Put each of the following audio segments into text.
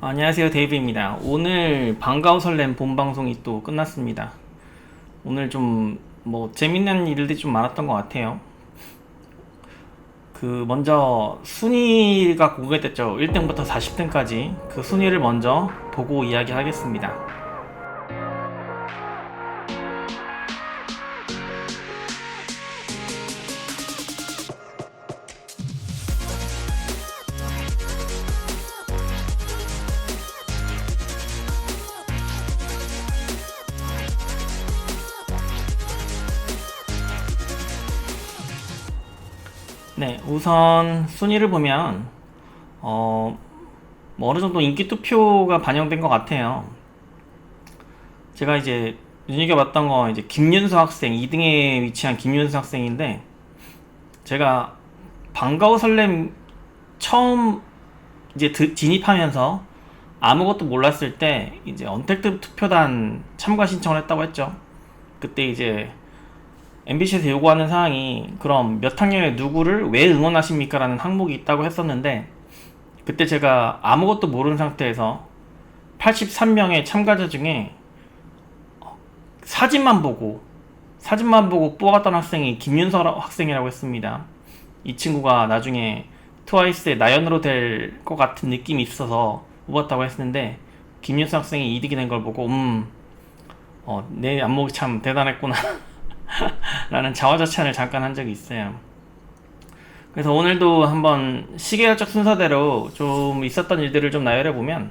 안녕하세요, 데이브입니다. 오늘 반가워 설렘 본방송이 또 끝났습니다. 오늘 좀 재밌는 일들이 좀 많았던 것 같아요. 먼저 순위가 공개됐죠. 1등부터 40등까지 그 순위를 먼저 보고 이야기하겠습니다. 네, 우선 순위를 보면 어느 정도 인기 투표가 반영된 것 같아요. 제가 이제 눈여겨봤던 거 이제 김윤수 학생 2등에 위치한 김윤수 학생인데, 제가 반가워 설렘 처음 이제 진입하면서 아무것도 몰랐을 때 이제 언택트 투표단 참가 신청을 했다고 했죠. 그때 이제 MBC에서 요구하는 사항이 그럼 몇 학년에 누구를 왜 응원하십니까? 라는 항목이 있다고 했었는데, 그때 제가 아무것도 모르는 상태에서 83명의 참가자 중에 사진만 보고 뽑았던 학생이 김윤서 학생이라고 했습니다. 이 친구가 나중에 트와이스의 나연으로 될 것 같은 느낌이 있어서 뽑았다고 했는데, 김윤서 학생이 이득이 된 걸 보고 내 안목이 참 대단했구나 라는 자화자찬을 잠깐 한 적이 있어요. 그래서 오늘도 한번 시계열적 순서대로 좀 있었던 일들을 좀 나열해보면,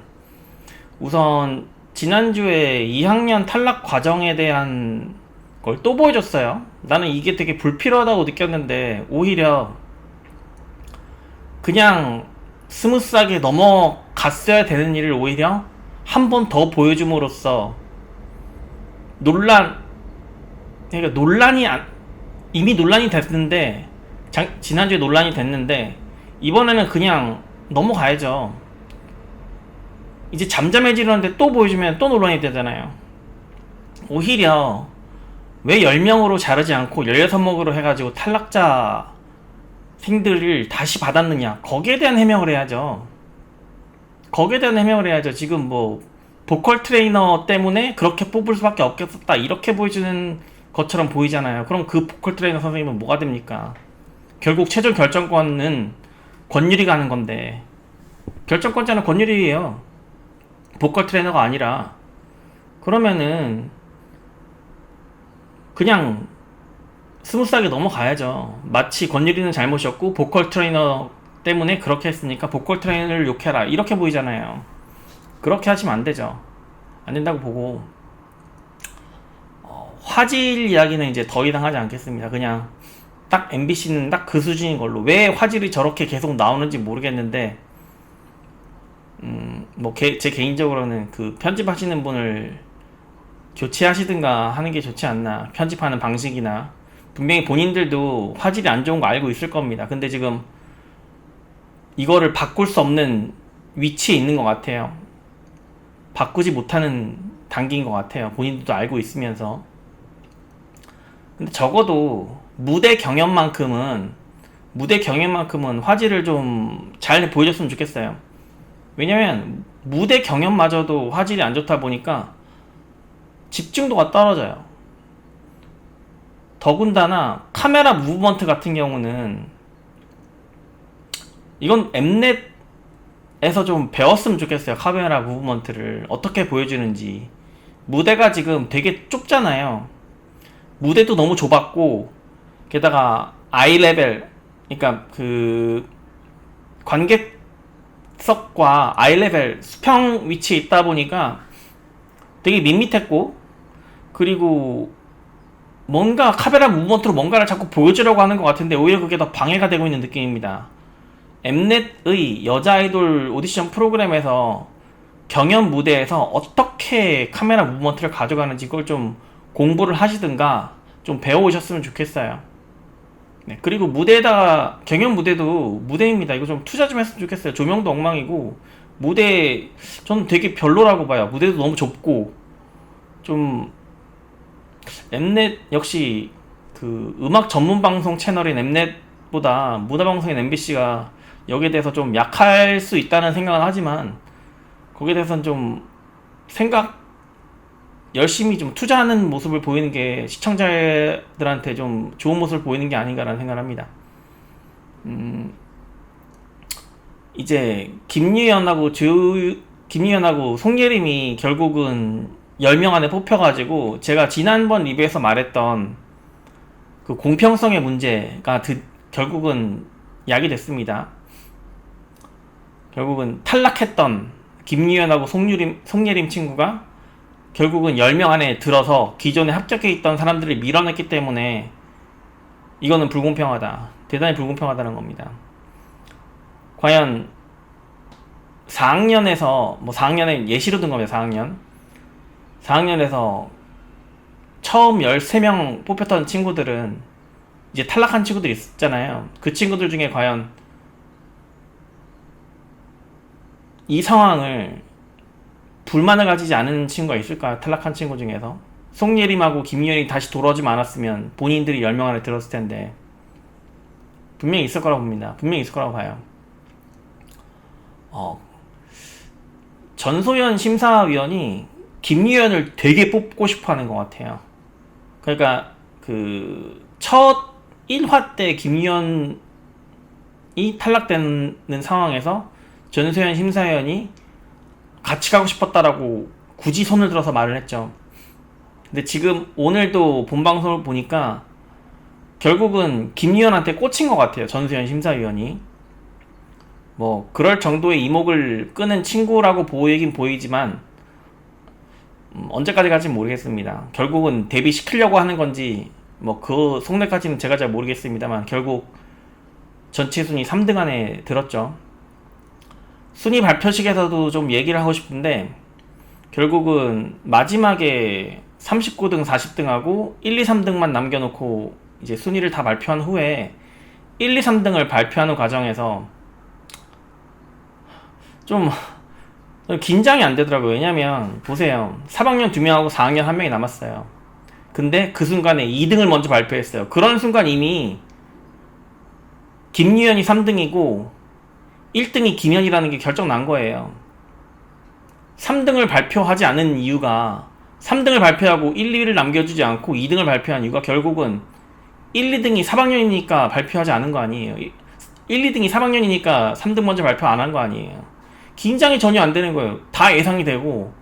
우선 지난주에 2학년 탈락 과정에 대한 걸 또 보여줬어요. 나는 이게 되게 불필요하다고 느꼈는데 오히려 그냥 스무스하게 넘어갔어야 되는 일을 오히려 한 번 더 보여줌으로써 그러니까 이미 논란이 됐는데, 지난주에 논란이 됐는데 이번에는 그냥 넘어가야죠. 이제 잠잠해지려는데 또 보여주면 또 논란이 되잖아요. 오히려 왜 10명으로 자르지 않고 16명으로 해가지고 탈락자 생들을 다시 받았느냐, 거기에 대한 해명을 해야죠. 지금 보컬 트레이너 때문에 그렇게 뽑을 수밖에 없겠었다 이렇게 보여주는 것처럼 보이잖아요. 그럼 그 보컬 트레이너 선생님은 뭐가 됩니까? 결국 최종 결정권은 권율이가 하는 건데, 결정권자는 권율이에요, 보컬 트레이너가 아니라. 그러면은 그냥 스무스하게 넘어가야죠. 마치 권율이는 잘못이었고 보컬 트레이너 때문에 그렇게 했으니까 보컬 트레이너를 욕해라 이렇게 보이잖아요. 그렇게 하시면 안 되죠. 안 된다고 보고, 화질 이야기는 이제 더 이상 하지 않겠습니다. 그냥 딱 MBC는 딱 그 수준인 걸로. 왜 화질이 저렇게 계속 나오는지 모르겠는데, 제 개인적으로는 그 편집하시는 분을 교체하시든가 하는 게 좋지 않나. 편집하는 방식이나. 분명히 본인들도 화질이 안 좋은 거 알고 있을 겁니다. 근데 지금 이거를 바꿀 수 없는 위치에 있는 것 같아요. 바꾸지 못하는 단계인 것 같아요. 본인들도 알고 있으면서. 근데 적어도 무대 경연만큼은 화질을 좀 잘 보여줬으면 좋겠어요. 왜냐면 무대 경연마저도 화질이 안 좋다 보니까 집중도가 떨어져요. 더군다나 카메라 무브먼트 같은 경우는 이건 엠넷에서 좀 배웠으면 좋겠어요. 카메라 무브먼트를 어떻게 보여주는지. 무대가 지금 되게 좁잖아요. 무대도 너무 좁았고, 게다가 아이 레벨, 그러니까 그 관객석과 아이 레벨 수평 위치에 있다 보니까 되게 밋밋했고, 그리고 뭔가 카메라 무브먼트로 뭔가를 자꾸 보여주려고 하는 것 같은데 오히려 그게 더 방해가 되고 있는 느낌입니다. 엠넷의 여자 아이돌 오디션 프로그램에서 경연 무대에서 어떻게 카메라 무브먼트를 가져가는지 그걸 좀 공부를 하시든가 좀 배워오셨으면 좋겠어요. 네, 그리고 무대에다가 경연 무대도 무대입니다. 이거 좀 투자 좀 했으면 좋겠어요. 조명도 엉망이고 무대 저는 되게 별로라고 봐요. 무대도 너무 좁고 좀 엠넷 역시 그 음악 전문 방송 채널인 엠넷보다 문화 방송인 MBC가 여기에 대해서 좀 약할 수 있다는 생각은 하지만 거기에 대해서는 좀 생각 열심히 좀 투자하는 모습을 보이는 게 시청자들한테 좀 좋은 모습을 보이는 게 아닌가라는 생각을 합니다. 이제 김유연하고 송예림이 결국은 10명 안에 뽑혀가지고 제가 지난번 리뷰에서 말했던 그 공평성의 문제가 결국은 야기됐습니다. 결국은 탈락했던 김유연하고 송예림 친구가 결국은 10명 안에 들어서 기존에 합격해 있던 사람들을 밀어냈기 때문에 이거는 불공평하다. 대단히 불공평하다는 겁니다. 과연 4학년에서 4학년에 예시로 든 겁니다. 4학년에서 처음 13명 뽑혔던 친구들은 이제 탈락한 친구들이 있었잖아요. 그 친구들 중에 과연 이 상황을 불만을 가지지 않은 친구가 있을까요? 탈락한 친구 중에서. 송예림하고 김유연이 다시 돌아오지 않았으면 본인들이 10명 안에 들었을 텐데 분명히 있을 거라고 봅니다. 분명히 있을 거라고 봐요. 전소연 심사위원이 김유연을 되게 뽑고 싶어 하는 것 같아요. 그러니까 첫 1화 때 김유연이 탈락되는 상황에서 전소연 심사위원이 같이 가고 싶었다라고 굳이 손을 들어서 말을 했죠. 근데 지금 오늘도 본방송을 보니까 결국은 김유연한테 꽂힌 것 같아요. 전소연 심사위원이. 그럴 정도의 이목을 끄는 친구라고 보이긴 보이지만 언제까지 갈지 모르겠습니다. 결국은 데뷔시키려고 하는 건지 그 속내까지는 제가 잘 모르겠습니다만 결국 전체 순위 3등 안에 들었죠. 순위 발표식에서도 좀 얘기를 하고 싶은데 결국은 마지막에 39등, 40등하고 1, 2, 3등만 남겨놓고 이제 순위를 다 발표한 후에 1, 2, 3등을 발표하는 과정에서 좀 긴장이 안 되더라고요. 왜냐면 보세요. 3학년 2명하고 4학년 1명이 남았어요. 근데 그 순간에 2등을 먼저 발표했어요. 그런 순간 이미 김유연이 3등이고 1등이 김연이라는 게 결정 난 거예요. 3등을 발표하지 않은 이유가 3등을 발표하고 1, 2위를 남겨주지 않고 2등을 발표한 이유가 결국은 1, 2등이 3학년이니까 발표하지 않은 거 아니에요. 1, 2등이 3학년이니까 3등 먼저 발표 안 한 거 아니에요. 긴장이 전혀 안 되는 거예요. 다 예상이 되고.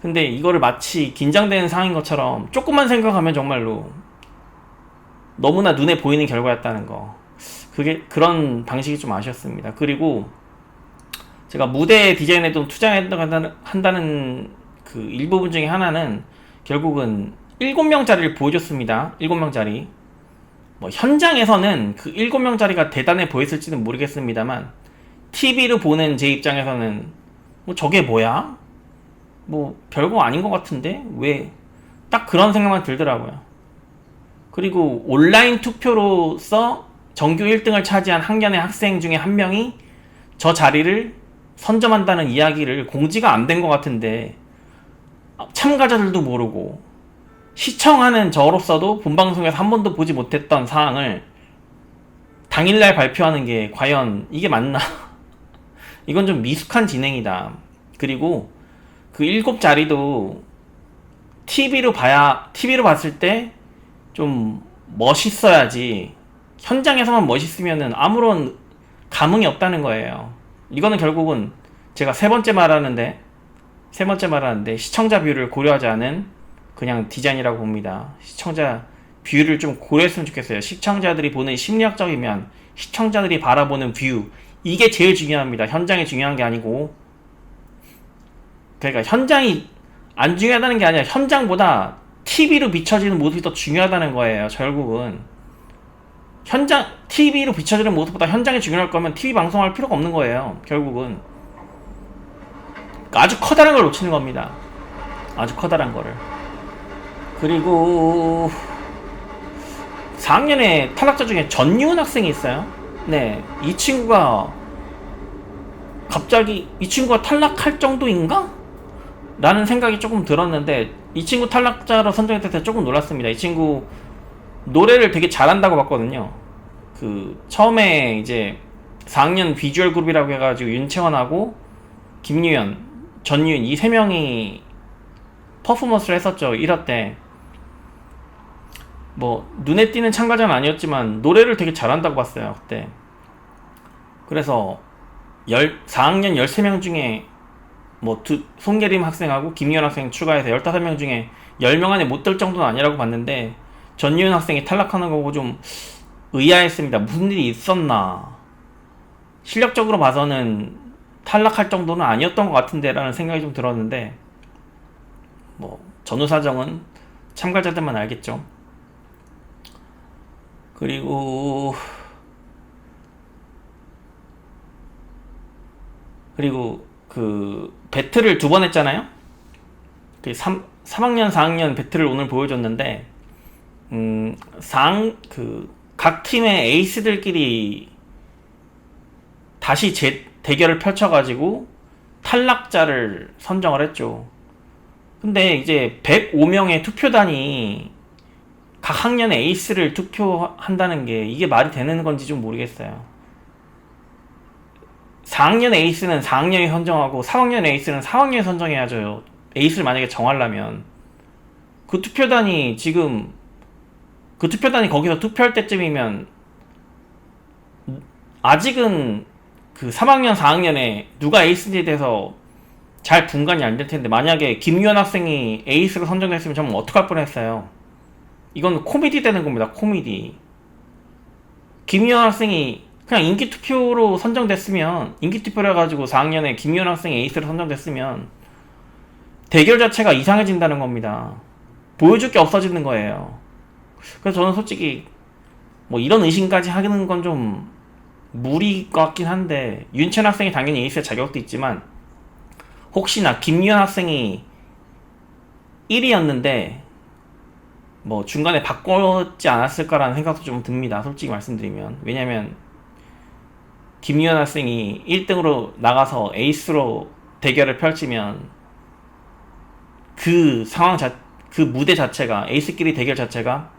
근데 이거를 마치 긴장되는 상황인 것처럼 조금만 생각하면 정말로 너무나 눈에 보이는 결과였다는 거. 그런 방식이 좀 아쉬웠습니다. 그리고 제가 무대 디자인에 좀 투자한다는 그 일부분 중에 하나는 결국은 7명짜리를 보여줬습니다. 7명짜리. 현장에서는 그 7명짜리가 대단해 보였을지는 모르겠습니다만 TV로 보는 제 입장에서는 저게 뭐야? 별거 아닌 것 같은데? 왜? 딱 그런 생각만 들더라고요. 그리고 온라인 투표로서 전교 1등을 차지한 학년의 학생 중에 한 명이 저 자리를 선점한다는 이야기를 공지가 안 된 것 같은데 참가자들도 모르고 시청하는 저로서도 본방송에서 한 번도 보지 못했던 사항을 당일날 발표하는 게 과연 이게 맞나? 이건 좀 미숙한 진행이다. 그리고 그 7자리도 TV로 봤을 때 좀 멋있어야지 현장에서만 멋있으면은 아무런 감흥이 없다는 거예요. 이거는 결국은 제가 세 번째 말하는데 시청자 뷰를 고려하지 않은 그냥 디자인이라고 봅니다. 시청자 뷰를 좀 고려했으면 좋겠어요. 시청자들이 보는 심리학적인 면, 시청자들이 바라보는 뷰, 이게 제일 중요합니다. 현장이 중요한 게 아니고. 그러니까 현장이 안 중요하다는 게 아니라 현장보다 TV로 비춰지는 모습이 더 중요하다는 거예요. 결국은 TV로 비춰지는 모습보다 현장이 중요할 거면 TV 방송할 필요가 없는 거예요. 결국은 아주 커다란 걸 놓치는 겁니다. 아주 커다란 거를. 그리고 4학년에 탈락자 중에 전유은 학생이 있어요. 네, 이 친구가 갑자기 이 친구가 탈락할 정도인가? 라는 생각이 조금 들었는데 이 친구 탈락자로 선정했을 때 조금 놀랐습니다. 이 친구 노래를 되게 잘한다고 봤거든요. 처음에 이제 4학년 비주얼 그룹이라고 해가지고 윤채원하고 김유연, 전유인 이 세 명이 퍼포먼스를 했었죠. 1화 때. 뭐 눈에 띄는 참가자는 아니었지만 노래를 되게 잘한다고 봤어요 그때. 그래서 4학년 13명 중에 뭐 송예림 학생하고 김유연 학생 추가해서 15명 중에 10명 안에 못 들 정도는 아니라고 봤는데 전유연 학생이 탈락하는 거고 좀 의아했습니다. 무슨 일이 있었나. 실력적으로 봐서는 탈락할 정도는 아니었던 것 같은데 라는 생각이 좀 들었는데 뭐 전후 사정은 참가자들만 알겠죠. 그리고 그 배틀을 2번 했잖아요. 그 3학년 4학년 배틀을 오늘 보여줬는데 각 팀의 에이스들끼리 다시 대결을 펼쳐가지고 탈락자를 선정을 했죠. 근데 이제 105명의 투표단이 각 학년의 에이스를 투표한다는 게 이게 말이 되는 건지 좀 모르겠어요. 4학년 에이스는 4학년이 선정하고 4학년 에이스는 4학년이 선정해야죠. 에이스를 만약에 정하려면 그 투표단이 거기서 투표할 때쯤이면 아직은 그 3학년 4학년에 누가 에이스인지에 대해서 잘 분간이 안 될 텐데 만약에 김유연 학생이 에이스로 선정됐으면 정말 어떡할 뻔했어요. 이건 코미디 되는 겁니다. 코미디. 김유연 학생이 그냥 인기투표로 선정됐으면 인기투표로 해가지고 4학년에 김유연 학생이 에이스로 선정됐으면 대결 자체가 이상해진다는 겁니다. 보여줄 게 없어지는 거예요. 그래서 저는 솔직히 뭐 이런 의심까지 하는 건 좀 무리 같긴 한데 윤채원 학생이 당연히 에이스의 자격도 있지만 혹시나 김유연 학생이 1위였는데 뭐 중간에 바꿨지 않았을까라는 생각도 좀 듭니다. 솔직히 말씀드리면. 왜냐면 김유연 학생이 1등으로 나가서 에이스로 대결을 펼치면 그 무대 자체가 에이스끼리 대결 자체가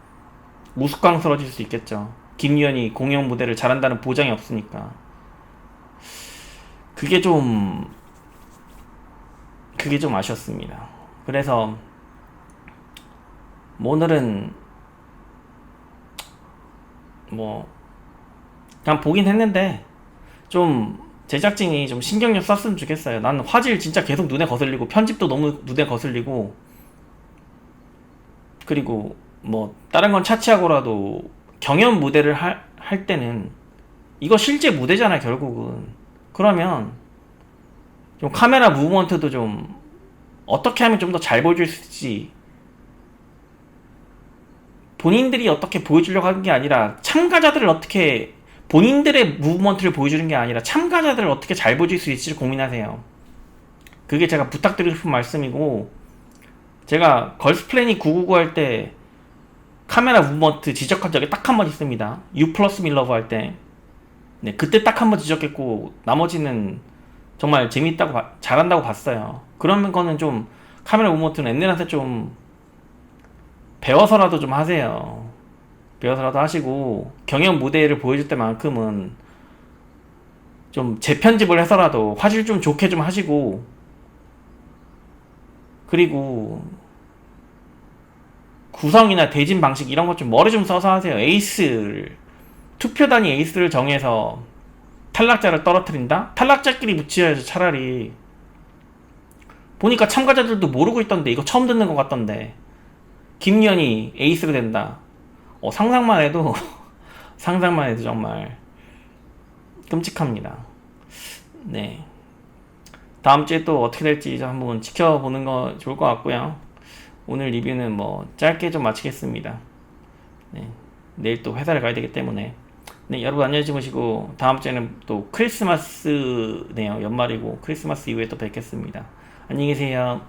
우스꽝스러워질 수 있겠죠. 김유연이 공연 무대를 잘한다는 보장이 없으니까. 그게 좀 아쉬웠습니다. 그래서 오늘은 뭐 그냥 보긴 했는데 좀 제작진이 좀 신경 좀 썼으면 좋겠어요. 난 화질 진짜 계속 눈에 거슬리고 편집도 너무 눈에 거슬리고 그리고 뭐 다른 건 차치하고라도 경연 무대를 할 때는 이거 실제 무대잖아 결국은. 그러면 좀 카메라 무브먼트도 좀 어떻게 하면 좀 더 잘 보여줄 수 있지. 본인들이 어떻게 보여주려고 하는 게 아니라 참가자들을 어떻게 본인들의 무브먼트를 보여주는 게 아니라 참가자들을 어떻게 잘 보여줄 수 있을지 고민하세요. 그게 제가 부탁드리고 싶은 말씀이고 제가 걸스플래닛 999 할 때 카메라 무브먼트 지적한 적이 딱 한 번 있습니다. U 플러스 밀러브 할 때. 네, 그때 딱 한 번 지적했고 나머지는 정말 재밌다고 잘한다고 봤어요. 그런 거는 좀 카메라 무브먼트는 엠넷한테 좀 배워서라도 좀 하세요. 배워서라도 하시고 경연 무대를 보여줄 때만큼은 좀 재편집을 해서라도 화질 좀 좋게 좀 하시고 그리고 구성이나 대진 방식 이런 것 좀 머리 좀 써서 하세요. 투표단이 에이스를 정해서 탈락자를 떨어뜨린다? 탈락자끼리 붙여야죠. 차라리. 보니까 참가자들도 모르고 있던데 이거 처음 듣는 것 같던데 김유연이 에이스로 된다. 상상만 해도 상상만 해도 정말 끔찍합니다. 네, 다음 주에 또 어떻게 될지 한번 지켜보는 거 좋을 것 같고요. 오늘 리뷰는 뭐 짧게 좀 마치겠습니다. 네, 내일 또 회사를 가야 되기 때문에. 네, 여러분 안녕히 주무시고 다음 주에는 또 크리스마스네요. 연말이고 크리스마스 이후에 또 뵙겠습니다. 안녕히 계세요.